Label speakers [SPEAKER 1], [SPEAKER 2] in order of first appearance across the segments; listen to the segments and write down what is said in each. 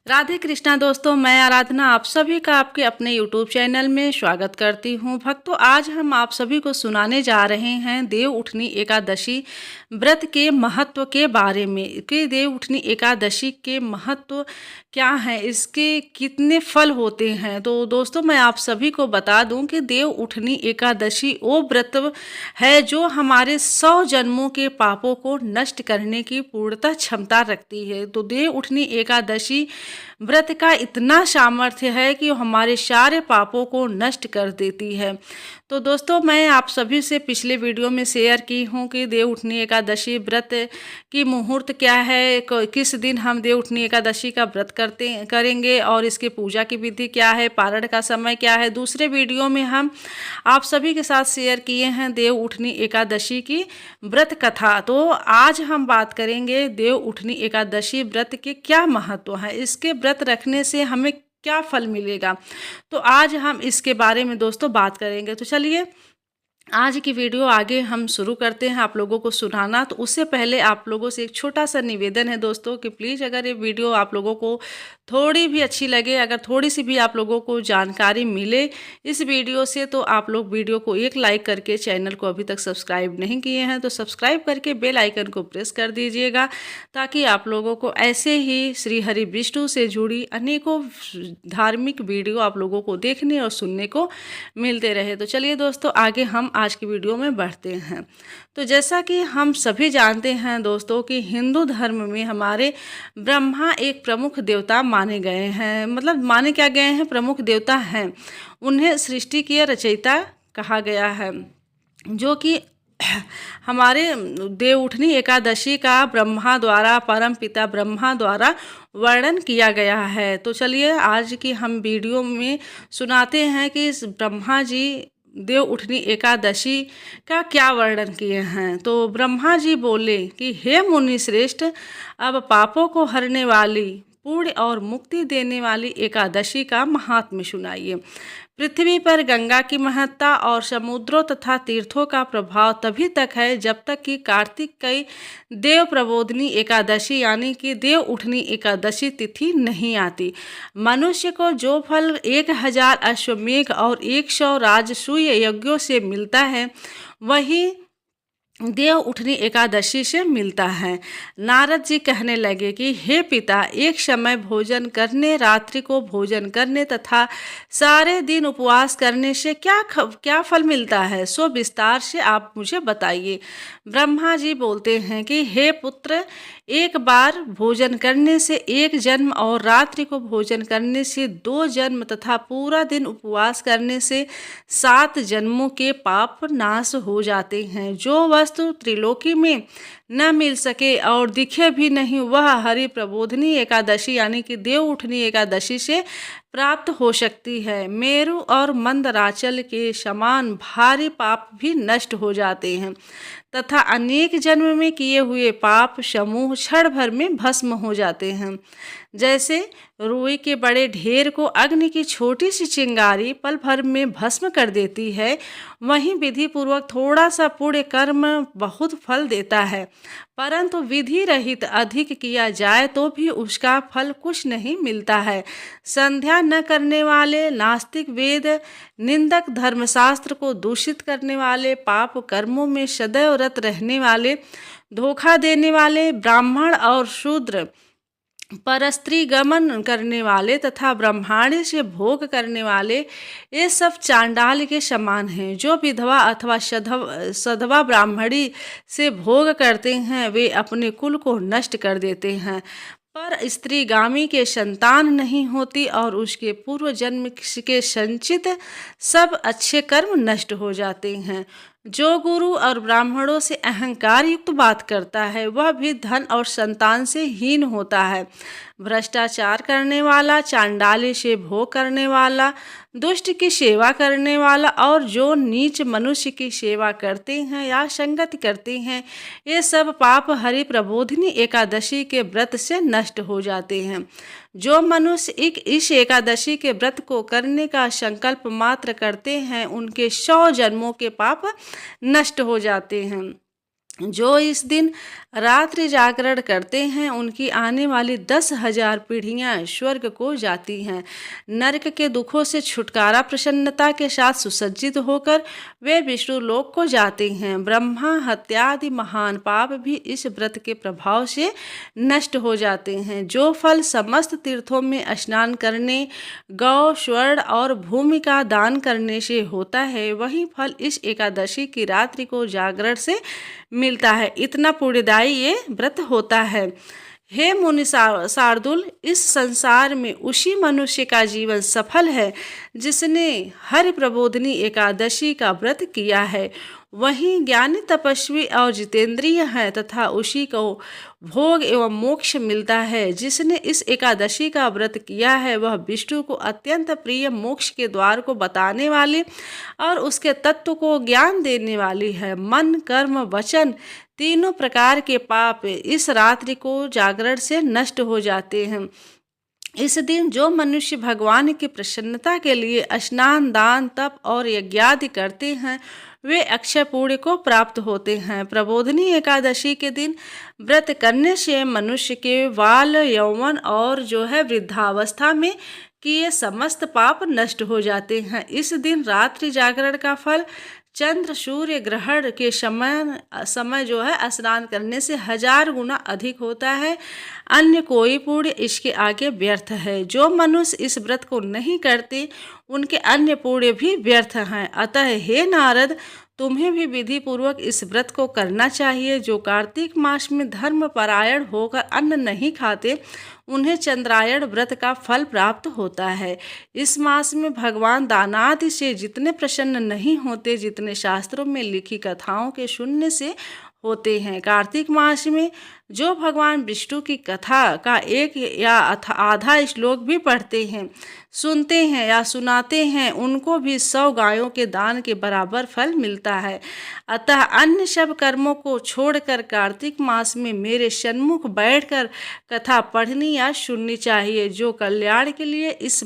[SPEAKER 1] राधे कृष्णा दोस्तों, मैं आराधना आप सभी का आपके अपने YouTube चैनल में स्वागत करती हूं। भक्तों, आज हम आप सभी को सुनाने जा रहे हैं देव उठनी एकादशी व्रत के महत्व के बारे में कि देव उठनी एकादशी के महत्व क्या है, इसके कितने फल होते हैं। तो दोस्तों, मैं आप सभी को बता दूं कि देव उठनी एकादशी वो व्रत है जो हमारे 100 जन्मों के पापों को नष्ट करने की पूर्णतः क्षमता रखती है। तो देव उठनी एकादशी व्रत का इतना सामर्थ्य है कि वो हमारे सारे पापों को नष्ट कर देती है। तो दोस्तों, मैं आप सभी से पिछले वीडियो में शेयर की हूँ कि देव उठनी एकादशी व्रत की मुहूर्त क्या है, किस दिन हम देव उठनी एकादशी का व्रत करेंगे और इसकी पूजा की विधि क्या है, पारण का समय क्या है। दूसरे वीडियो में हम आप सभी के साथ शेयर किए हैं देव उठनी एकादशी की व्रत कथा। तो आज हम बात करेंगे देव उठनी एकादशी व्रत के क्या महत्व है, इसके व्रत रखने से हमें क्या फल मिलेगा। तो आज हम इसके बारे में दोस्तों बात करेंगे। तो चलिए आज की वीडियो आगे हम शुरू करते हैं आप लोगों को सुनाना। तो उससे पहले आप लोगों से एक छोटा सा निवेदन है दोस्तों कि प्लीज़ अगर ये वीडियो आप लोगों को थोड़ी भी अच्छी लगे, अगर थोड़ी सी भी आप लोगों को जानकारी मिले इस वीडियो से, तो आप लोग वीडियो को एक लाइक करके, चैनल को अभी तक सब्सक्राइब नहीं किए हैं तो सब्सक्राइब करके बेल आइकन को प्रेस कर दीजिएगा, ताकि आप लोगों को ऐसे ही श्री हरि विष्णु से जुड़ी अनेकों धार्मिक वीडियो आप लोगों को देखने और सुनने को मिलते रहे। तो चलिए दोस्तों, आगे हम आज की वीडियो में बढ़ते हैं। तो जैसा कि हम सभी जानते हैं दोस्तों कि हिंदू धर्म में हमारे ब्रह्मा एक प्रमुख देवता माने गए हैं। मतलब माने क्या गए हैं, प्रमुख देवता हैं। उन्हें सृष्टि के रचयिता कहा गया है, जो कि हमारे देव उठनी एकादशी का ब्रह्मा द्वारा, परम पिता ब्रह्मा द्वारा वर्णन किया गया है। तो चलिए आज की हम वीडियो में सुनाते हैं कि इस ब्रह्मा जी देव उठनी एकादशी का क्या वर्णन किए हैं। तो ब्रह्मा जी बोले कि हे मुनि श्रेष्ठ, अब पापों को हरने वाली, पुण्य और मुक्ति देने वाली एकादशी का महात्म्य सुनाइए। पृथ्वी पर गंगा की महत्ता और समुद्रों तथा तीर्थों का प्रभाव तभी तक है जब तक कि कार्तिक की देव प्रबोधनी एकादशी यानी कि देव उठनी एकादशी तिथि नहीं आती। मनुष्य को जो फल 1000 अश्वमेघ और 100 राजसूय यज्ञों से मिलता है, वही देव उठनी एकादशी से मिलता है। नारद जी कहने लगे कि हे पिता, एक समय भोजन करने, रात्रि को भोजन करने तथा सारे दिन उपवास करने से क्या फल मिलता है, सो विस्तार से आप मुझे बताइए। ब्रह्मा जी बोलते हैं कि हे पुत्र, एक बार भोजन करने से 1 जन्म और रात्रि को भोजन करने से 2 जन्म तथा पूरा दिन उपवास करने से 7 जन्मों के पाप नाश हो जाते हैं। जो वस्तु त्रिलोकी में न मिल सके और दिखे भी नहीं, वह हरि प्रबोधनी एकादशी यानी कि देव उठनी एकादशी से प्राप्त हो सकती है। मेरु और मंदराचल के समान भारी पाप भी नष्ट हो जाते हैं तथा अनेक जन्म में किए हुए पाप समूह क्षण भर में भस्म हो जाते हैं। जैसे रुई के बड़े ढेर को अग्नि की छोटी सी चिंगारी पल भर में भस्म कर देती है, वहीं विधि पूर्वक थोड़ा सा पुण्य कर्म बहुत फल देता है, परंतु विधि रहित अधिक किया जाए तो भी उसका फल कुछ नहीं मिलता है। संध्या न करने वाले, नास्तिक, वेद निंदक, धर्मशास्त्र को दूषित करने वाले, पाप कर्मों में सदैव रत रहने वाले, धोखा देने वाले, ब्राह्मण और शूद्र, परस्त्री गमन करने वाले तथा ब्रह्मांड से भोग करने वाले, ये सब चांडाल के समान हैं। जो विधवा अथवा सधवा ब्राह्मणी से भोग करते हैं, वे अपने कुल को नष्ट कर देते हैं। पर स्त्रीगामी के संतान नहीं होती और उसके पूर्व जन्म के संचित सब अच्छे कर्म नष्ट हो जाते हैं। जो गुरु और ब्राह्मणों से अहंकार युक्त बात करता है, वह भी धन और संतान से हीन होता है। भ्रष्टाचार करने वाला, चांडाली से भोग करने वाला, दुष्ट की सेवा करने वाला और जो नीच मनुष्य की सेवा करते हैं या संगति करते हैं, ये सब पाप हरि प्रबोधनी एकादशी के व्रत से नष्ट हो जाते हैं। जो मनुष्य इस एकादशी के व्रत को करने का संकल्प मात्र करते हैं, उनके 100 जन्मों के पाप नष्ट हो जाते हैं। जो इस दिन रात्रि जागरण करते हैं उनकी आने वाली 10,000 पीढ़ियां स्वर्ग को जाती हैं। नरक के दुखों से छुटकारा प्रसन्नता के साथ सुसज्जित होकर वे विष्णु लोक को जाते हैं। ब्रह्मा हत्या आदि महान पाप भी इस व्रत के प्रभाव से नष्ट हो जाते हैं। जो फल समस्त तीर्थों में स्नान करने, गौ, स्वर्ण और भूमि का दान करने से होता है, वही फल इस एकादशी की रात्रि को जागरण से मिलता है। इतना पुण्यदायी ये व्रत होता है। हे मुनि शार्दुल, इस संसार में उसी मनुष्य का जीवन सफल है जिसने हरि प्रबोधिनी एकादशी का व्रत किया है। वही ज्ञानी, तपस्वी और जितेंद्रिय है तथा उसी को भोग एवं मोक्ष मिलता है। जिसने इस एकादशी का व्रत किया है वह विष्णु को अत्यंत प्रिय मोक्ष के द्वार को बताने वाली और उसके तत्व को ज्ञान देने वाली है। मन, कर्म, वचन तीनों प्रकार के पाप इस रात्रि को जागरण से नष्ट हो जाते हैं। इस दिन जो मनुष्य भगवान की प्रसन्नता के लिए स्नान, दान, तप और यज्ञादि करते हैं वे अक्षय पुण्य को प्राप्त होते हैं। प्रबोधिनी एकादशी के दिन व्रत करने से मनुष्य के बाल, यौवन और वृद्धावस्था में किए समस्त पाप नष्ट हो जाते हैं। इस दिन रात्रि जागरण का फल चंद्र सूर्य ग्रहण के समय स्नान करने से 1000 गुना अधिक होता है। अन्य कोई पुण्य इसके आगे व्यर्थ है। जो मनुष्य इस व्रत को नहीं करते उनके अन्य पुण्य भी व्यर्थ हैं। अतः हे नारद, तुम्हें भी विधि पूर्वक इस व्रत को करना चाहिए। जो कार्तिक मास में धर्म परायण होकर अन्न नहीं खाते उन्हें चंद्रायण व्रत का फल प्राप्त होता है। इस मास में भगवान दानादि से जितने प्रसन्न नहीं होते जितने शास्त्रों में लिखी कथाओं के सुनने से होते हैं। कार्तिक मास में जो भगवान विष्णु की कथा का एक या आधा श्लोक भी पढ़ते हैं, सुनते हैं या सुनाते हैं उनको भी 100 गायों के दान के बराबर फल मिलता है। अतः अन्य सब कर्मों को छोड़कर कार्तिक मास में मेरे सन्मुख बैठकर कथा पढ़नी या सुननी चाहिए। जो कल्याण के लिए इस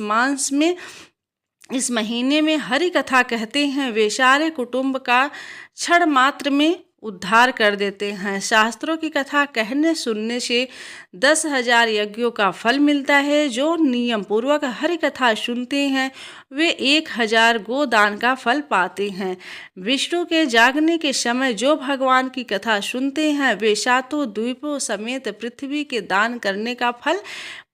[SPEAKER 1] महीने में हरि कथा कहते हैं वे सारे कुटुंब का क्षण मात्र में उद्धार कर देते हैं। शास्त्रों की कथा कहने सुनने से 10,000 यज्ञों का फल मिलता है। जो नियम पूर्वक हरि कथा सुनते हैं वे 1000 गोदान का फल पाते हैं। विष्णु के जागने के समय जो भगवान की कथा सुनते हैं वे 7 द्वीपों समेत पृथ्वी के दान करने का फल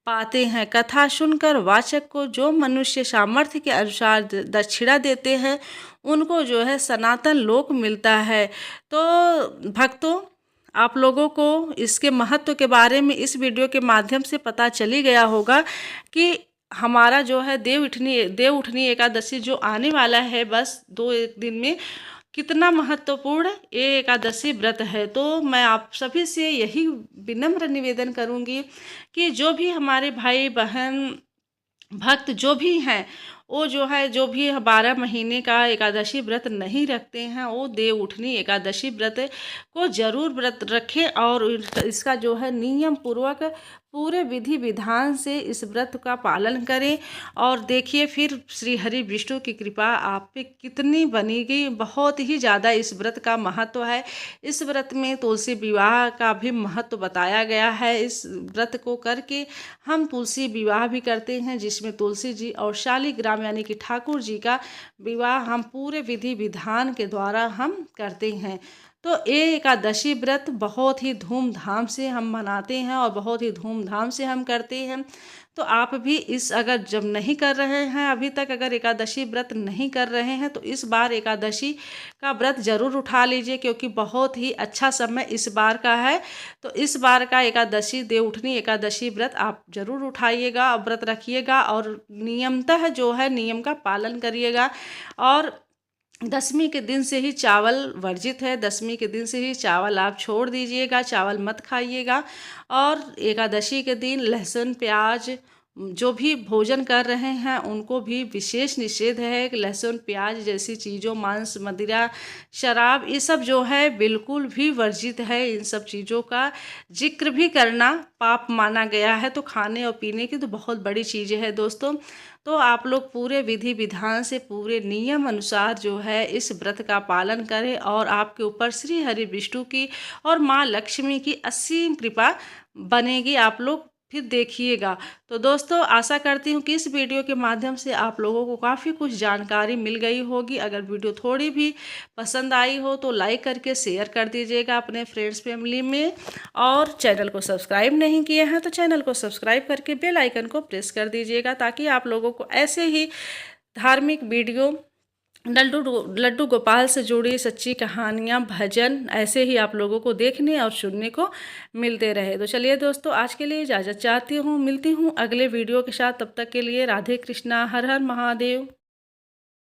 [SPEAKER 1] पाते हैं। कथा सुनकर वाचक को जो मनुष्य सामर्थ्य के अनुसार दक्षिणा देते हैं उनको सनातन लोक मिलता है। तो भक्तों, आप लोगों को इसके महत्व के बारे में इस वीडियो के माध्यम से पता चली गया होगा कि हमारा देव उठनी एकादशी जो आने वाला है बस 2-1 दिन में, कितना महत्वपूर्ण ये एकादशी व्रत है। तो मैं आप सभी से यही विनम्र निवेदन करूंगी कि जो भी हमारे भाई बहन भक्त जो भी हैं वो जो भी 12 महीने का एकादशी व्रत नहीं रखते हैं वो देव उठनी एकादशी व्रत को जरूर व्रत रखें और इसका नियम पूर्वक पूरे विधि विधान से इस व्रत का पालन करें। और देखिए फिर श्री हरि विष्णु की कृपा आप पे कितनी बनेगी। बहुत ही ज़्यादा इस व्रत का महत्व है। इस व्रत में तुलसी विवाह का भी महत्व बताया गया है। इस व्रत को करके हम तुलसी विवाह भी करते हैं जिसमें तुलसी जी और शालिग्राम यानी कि ठाकुर जी का विवाह हम पूरे विधि विधान के द्वारा हम करते हैं। तो ये एकादशी व्रत बहुत ही धूमधाम से हम मनाते हैं और बहुत ही धूमधाम से हम करते हैं। तो आप भी अगर जब नहीं कर रहे हैं अभी तक अगर एकादशी व्रत नहीं कर रहे हैं तो इस बार एकादशी का व्रत जरूर उठा लीजिए क्योंकि बहुत ही अच्छा समय इस बार का है। तो इस बार का एकादशी देव उठनी एकादशी व्रत आप जरूर उठाइएगा, व्रत रखिएगा और नियमतः नियम का पालन करिएगा। और 10वीं के दिन से ही चावल वर्जित है। 10वीं के दिन से ही चावल आप छोड़ दीजिएगा, चावल मत खाइएगा। और एकादशी के दिन लहसुन, प्याज जो भी भोजन कर रहे हैं उनको भी विशेष निषेध है कि लहसुन प्याज जैसी चीज़ों, मांस, मदिरा, शराब, ये सब जो है बिल्कुल भी वर्जित है। इन सब चीज़ों का जिक्र भी करना पाप माना गया है। तो खाने और पीने की तो बहुत बड़ी चीज़ है दोस्तों। तो आप लोग पूरे विधि विधान से, पूरे नियम अनुसार जो है इस व्रत का पालन करें और आपके ऊपर श्री हरि विष्णु की और माँ लक्ष्मी की असीम कृपा बनेगी। आप लोग फिर देखिएगा। तो दोस्तों, आशा करती हूँ कि इस वीडियो के माध्यम से आप लोगों को काफ़ी कुछ जानकारी मिल गई होगी। अगर वीडियो थोड़ी भी पसंद आई हो तो लाइक करके शेयर कर दीजिएगा अपने फ्रेंड्स फैमिली में, और चैनल को सब्सक्राइब नहीं किए हैं तो चैनल को सब्सक्राइब करके बेल आइकन को प्रेस कर दीजिएगा, ताकि आप लोगों को ऐसे ही धार्मिक वीडियो, लड्डू गोपाल से जुड़ी सच्ची कहानियाँ, भजन ऐसे ही आप लोगों को देखने और सुनने को मिलते रहे। तो चलिए दोस्तों, आज के लिए इजाज़त चाहती हूँ। मिलती हूँ अगले वीडियो के साथ। तब तक के लिए राधे कृष्णा, हर हर महादेव।